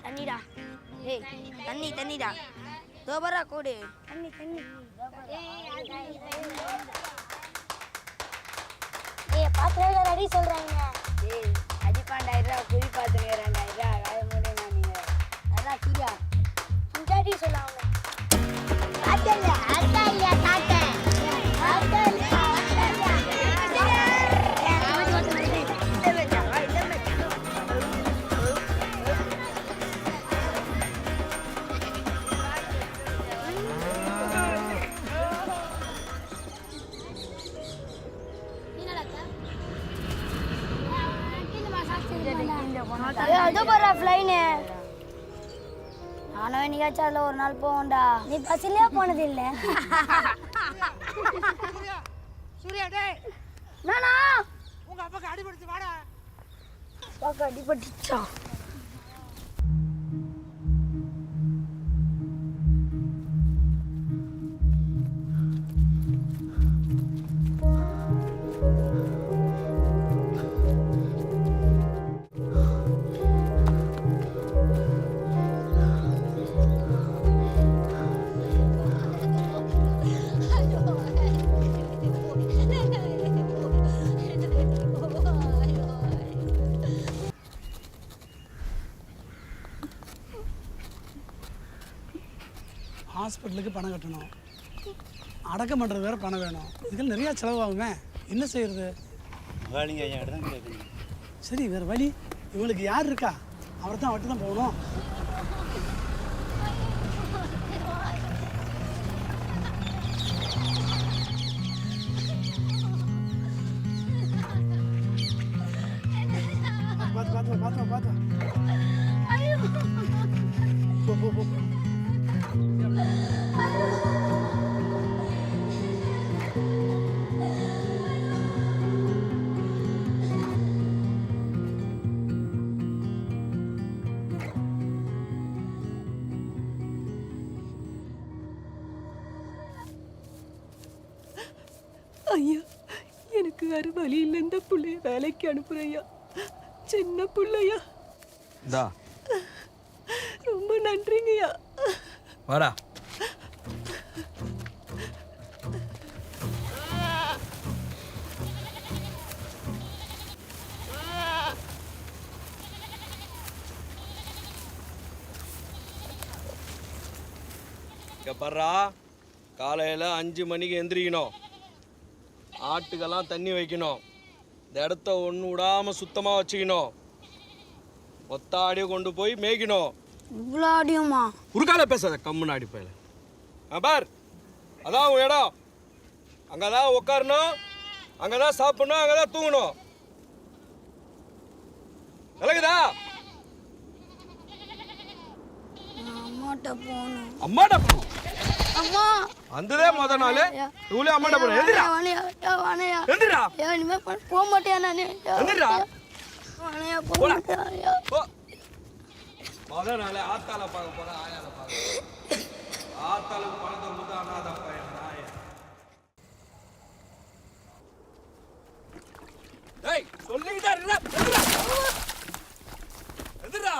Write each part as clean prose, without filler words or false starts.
தண்ணிடா. ஏய் தண்ணிடா. தோபரா கோடு. தண்ணி. ஏய் பாத்திரல ரெடி சொல்றாங்க. ஏய் அடிப்பாண்டாயிரா குடி பாத்துங்க 2000 காய மூடுங்க நீங்க. அதான் சூர்யா. முன்னாடி சொல்லாங்க. அட்டல்ல தாத்தா. நானும் என்னைக்காச்சும் அதில் ஒரு நாள் போவோம்டா. நீ பஸ்லயே போனது இல்லை. சூர்யா டேய் நானா உங்க அப்பாக்கு அடிபடுச்சு வாடா. அப்பாக்கு அடிபட்டுச்சா? ஹாஸ்பிட்டலுக்கு பணம் கட்டணும், அடக்கம் பண்ணுறது வேறு பணம் வேணும். இதுக்கு நிறையா செலவாகுமே. என்ன செய்யறது? சரி வேறு வழி. இவங்களுக்கு யார் இருக்கா? அவரை தான் அவர்கிட்ட தான் போகணும். பார்த்து போ. ஐயா, எனக்கு வேறு வழி இல்லை. இந்த பிள்ளைய வேலைக்கு அனுப்புறையா? சின்ன பிள்ளையா. ரொம்ப நன்றிங்கய்யா. வாடா. பர்றா, காலையில் 5 மணிக்கு எந்திரிக்கணும். ஆட்டுக்கெல்லாம் தண்ணி வைக்கணும். இந்த இடத்த ஒன்று விடாமல் சுத்தமாக வச்சுக்கணும். மொத்த ஆடியோ கொண்டு போய் மேய்க்கணும். இவ்வளோ ஆடியுமா? உருக்கால பேசாத, கம்முன்னு ஆடி போயில. பார், அதான் உன் இடம். அங்கே தான் உட்காரணும், அங்கே தான் சாப்பிடணும், அங்கே தான் தூங்கணும். விளக்குதா? அம்மாட்ட போகணும். அம்மாட்ட போ. அம்மா வந்ததே முத நாள் இவ்வளோ அம்மாட்ட போன. எந்திரா எந்திரா. இனிமே போக மாட்டேன் நானு. எந்திரா போக மாட்டேன். முத நாள் ஆத்தால பார்க்க போறேன், ஆயால பார்க்க. ஆத்தாளுக்கு பணத்தை கொடுத்து அனாத பையன் நாய. டேய் சொல்லிக்கிட்டே இருக்கா? எந்திரா.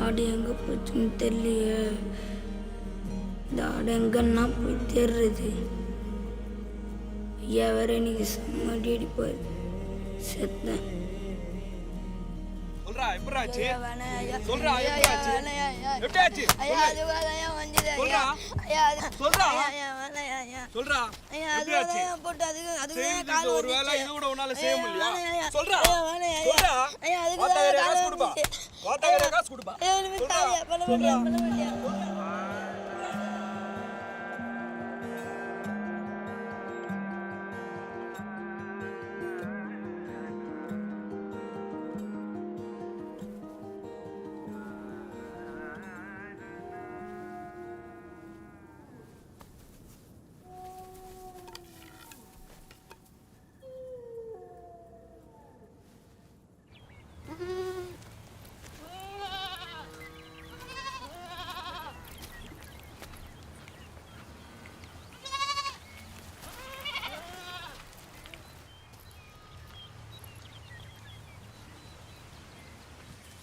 ஆடு எங்கே போச்சுன்னு தெரியலையே. இந்த ஆடு எங்கன்னா போய் தேடுறது. ஐயா வேற இன்னைக்கு செம்மடி அடிப்பார். செத்தேன். சொல்றா எப்படிச்சு? சொல்றா எப்படிச்சு? எப்படிச்சு? சொல்றா சொல்றா சொல்றா எப்படிச்சு? போட்டு அதுக்கு ஒருவேளை இது கூட உன்னால செய்ய முடியல. சொல்றா சொல்றா. காசு கொடுப்பா. வாத்தாங்க காசு கொடுப்பா.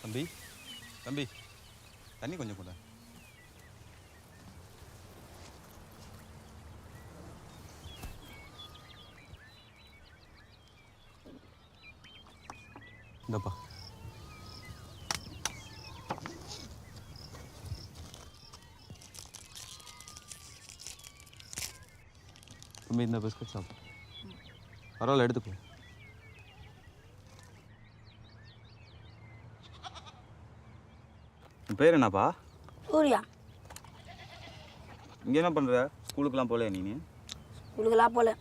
தம்பி தம்பி தண்ணி கொஞ்சம் கூட. இந்தப்பா. தம்பி இந்த பிஸ்கட் சாப்பிடு. பரவாயில்ல எடுத்துக்கோ. பேர் என்னப்பா? சூர்யா. இங்கே என்ன பண்ணுற? ஸ்கூலுக்கெலாம் போகல நீ? ஸ்கூலுக்கெல்லாம் போகல,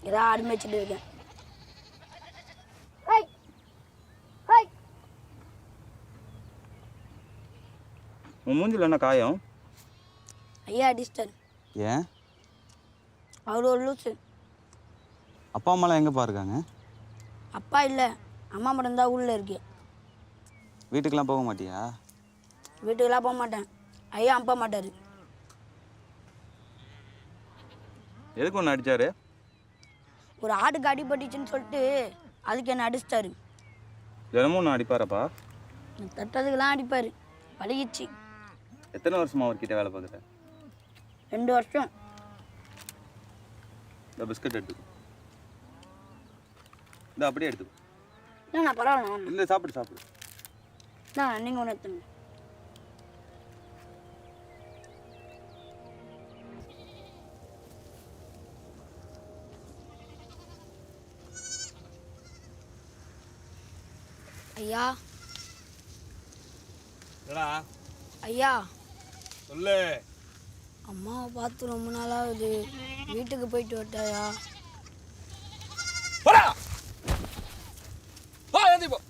ஏதாவது ஆடு மேய்ச்சிட்டு இருக்கேன். உன் மூஞ்சில் என்ன காயம்? ஐயா அடிச்சிட்டார். ஏன்? அவர் ஒரு லூசு. அப்பா அம்மாலாம் எங்கேப்பா இருக்காங்க? அப்பா இல்லை, அம்மா மட்டும்தான் ஊரில் இருக்கு. வீட்டுக்கெலாம் போக மாட்டியா? வீட்டுக்கெல்லாம் போக மாட்டேன், ஐயா அனுப்ப மாட்டார். எதுக்கு ஒன்று அடித்தாரு? ஒரு ஆட்டுக்கு அடிபட்டுச்சுன்னு சொல்லிட்டு அதுக்கு என்ன அடிச்சிட்டாரு. தினமும் ஒன்று அடிப்பாரப்பா? தட்டதுக்கெல்லாம் அடிப்பார், பழகிச்சு. எத்தனை வருஷமா அவர்கிட்ட வேலை பார்க்குற? 2 வருஷம். இந்த பிஸ்கட் எடுத்துக்கோ. இந்த அப்படியே எடுத்துக்கோ. இல்லைண்ணா பரவாயில்ல. இல்லை சாப்பிடு சாப்பிடு. நீங்கள் ஒன்று எடுத்துங்க. ஐயா என்னடா ஐயா சொல்லு. அம்மாவை பார்த்து ரொம்ப நாளாகுது, வீட்டுக்கு போயிட்டு வரட்டாயா? போடா போ, ஏந்தி போ.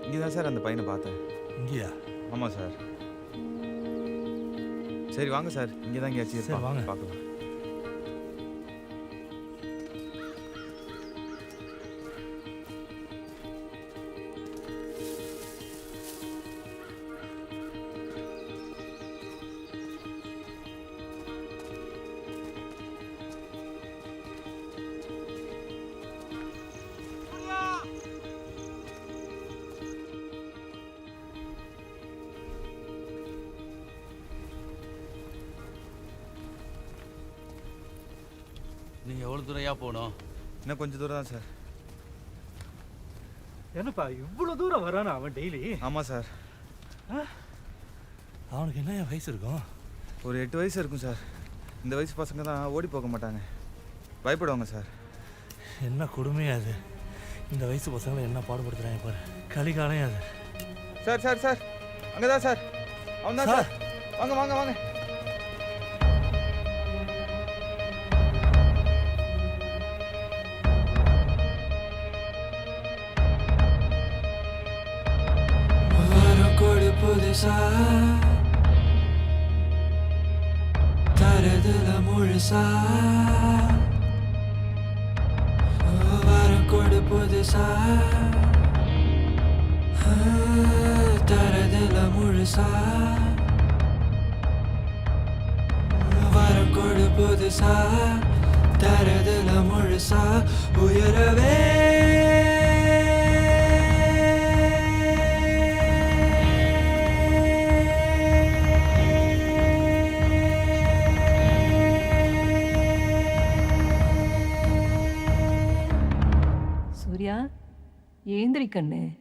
இங்கே தான் சார் அந்த பையனை பார்த்தேன். இங்கேயா? ஆமாம் சார். சரி வாங்க சார், இங்கே தான் எங்கேயாச்சும் வாங்க பார்க்கலாம். நீங்கள் எவ்வளோ தூரம் போகணும்? இன்னும் கொஞ்சம் தூரம் தான் சார். என்னப்பா இவ்வளோ தூரம் வரானா அவன் டெய்லி? ஆமாம் சார். அவனுக்கு என்ன வயசு இருக்கும்? ஒரு 8 வயசு இருக்கும் சார். இந்த வயசு பசங்க தான் ஓடி போக மாட்டாங்க, பயப்படுவாங்க சார். என்ன கொடுமையா அது? இந்த வயசு பசங்களை என்ன பாடுபடுத்துறாங்க பாரு, கலிகாலம் அது. சார் சார் சார், அங்கே தான் சார், அவன் தான் சார். வாங்க வாங்க வாங்க. புதுசா தரதுல முழுசா வரம் கொடு புதுசா தரதுல முழுசா வரம் கொடு புதுசா தரதுல முழுசா உயரவே ஏந்திரி கண்ணு.